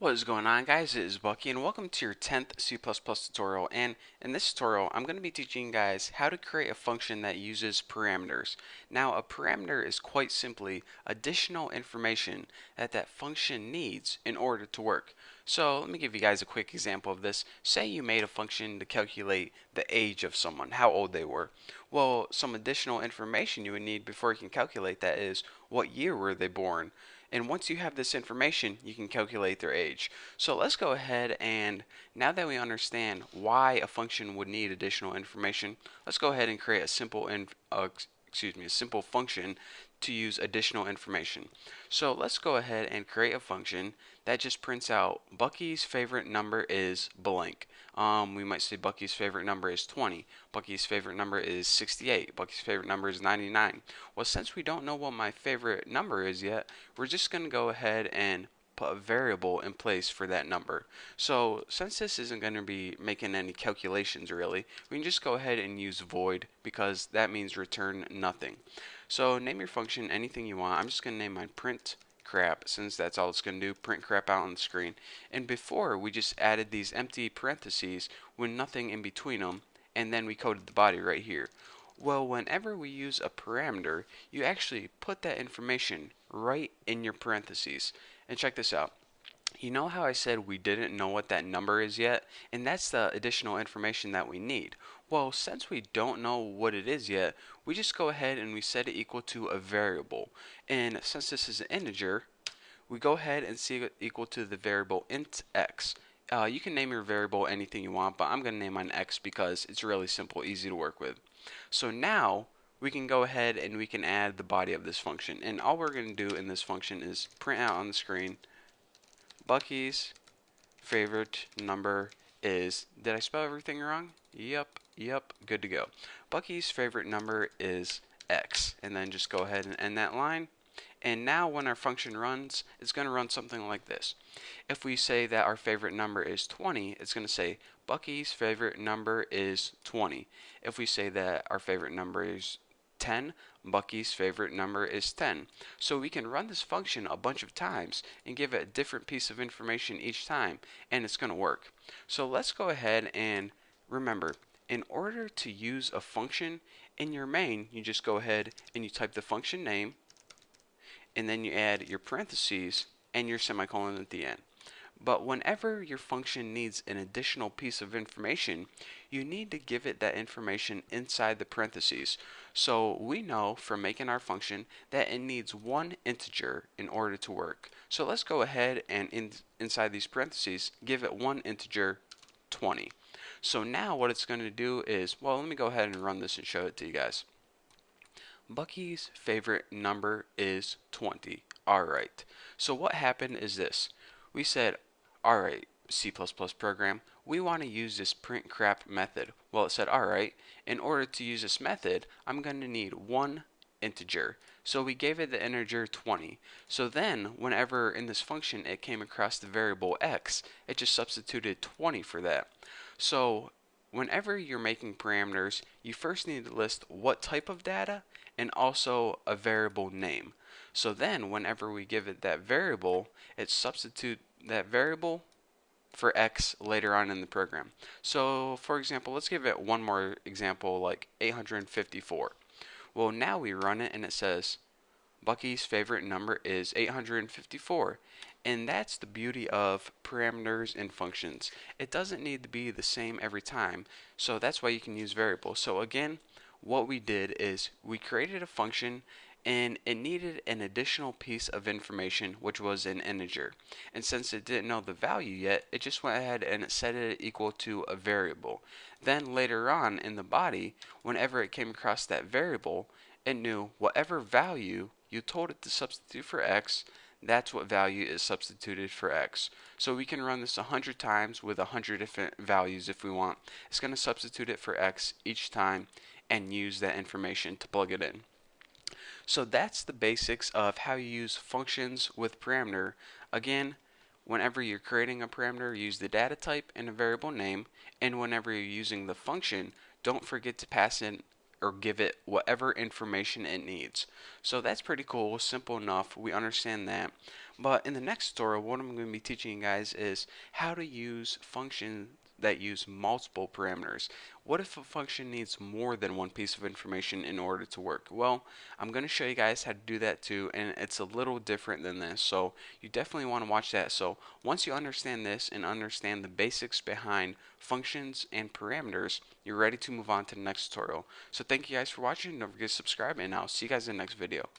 What is going on, guys? It is Bucky and welcome to your 10th C++ tutorial. And in this tutorial I'm going to be teaching you guys how to create a function that uses parameters. Now a parameter is quite simply additional information that function needs in order to work. So let me give you guys a quick example of this. Say you made a function to calculate the age of someone, how old they were. Well, some additional information you would need before you can calculate that is what year were they born. And once you have this information, you can calculate their age. So let's go ahead and now that we understand why a function would need additional information, let's go ahead and create a simple function to use additional information. So let's go ahead and create a function that just prints out Bucky's favorite number is blank. We might say Bucky's favorite number is 20. Bucky's favorite number is 68. Bucky's favorite number is 99. Well, since we don't know what my favorite number is yet, we're just going to go ahead and put a variable in place for that number. So since this isn't going to be making any calculations really, we can just go ahead and use void because that means return nothing. So name your function anything you want. I'm just going to name mine print crap since that's all it's going to do, print crap out on the screen. And before we just added these empty parentheses with nothing in between them, and then we coded the body right here. Well, whenever we use a parameter, you actually put that information right in your parentheses. And check this out. You know how I said we didn't know what that number is yet? And that's the additional information that we need. Well, since we don't know what it is yet, we just go ahead and we set it equal to a variable. And since this is an integer, we go ahead and set it equal to the variable int x. You can name your variable anything you want, but I'm going to name mine x because it's really simple, easy to work with. So now we can go ahead and we can add the body of this function. And all we're going to do in this function is print out on the screen Bucky's favorite number is, did I spell everything wrong? Yep, good to go. Bucky's favorite number is X. And then just go ahead and end that line. And now when our function runs, it's going to run something like this. If we say that our favorite number is 20, it's going to say Bucky's favorite number is 20. If we say that our favorite number is 10, Bucky's favorite number is 10. So we can run this function a bunch of times and give it a different piece of information each time, and it's going to work. So let's go ahead and remember, in order to use a function in your main, you just go ahead and you type the function name, and then you add your parentheses and your semicolon at the end. But whenever your function needs an additional piece of information, you need to give it that information inside the parentheses. So we know from making our function that it needs one integer in order to work. So let's go ahead and inside these parentheses, give it one integer, 20. So now what it's going to do is, well, let me go ahead and run this and show it to you guys. Bucky's favorite number is 20. Alright, so what happened is this. We said, alright, C++ program, we want to use this print crap method. Well, it said, alright, in order to use this method, I'm going to need one integer. So we gave it the integer 20. So then, whenever in this function it came across the variable x, it just substituted 20 for that. So whenever you're making parameters, you first need to list what type of data and also a variable name. So then whenever we give it that variable, it substitutes that variable for x later on in the program. So for example, let's give it one more example like 854. Well, now we run it and it says Bucky's favorite number is 854. And that's the beauty of parameters and functions. It doesn't need to be the same every time, so that's why you can use variables. So again, what we did is we created a function and it needed an additional piece of information, which was an integer. And since it didn't know the value yet, it just went ahead and it set it equal to a variable. Then later on in the body, whenever it came across that variable, it knew whatever value you told it to substitute for x, that's what value is substituted for x. So we can run this 100 times with 100 different values if we want. It's going to substitute it for x each time and use that information to plug it in. So that's the basics of how you use functions with parameter. Again, whenever you're creating a parameter, use the data type and a variable name, and whenever you're using the function, don't forget to pass in or give it whatever information it needs. So that's pretty cool, simple enough. We understand that. But in the next tutorial, what I'm going to be teaching you guys is how to use functions that use multiple parameters. What if a function needs more than one piece of information in order to work? Well, I'm going to show you guys how to do that too, and it's a little different than this, so you definitely want to watch that. So once you understand this and understand the basics behind functions and parameters, you're ready to move on to the next tutorial. So thank you guys for watching. Don't forget to subscribe, and I'll see you guys in the next video.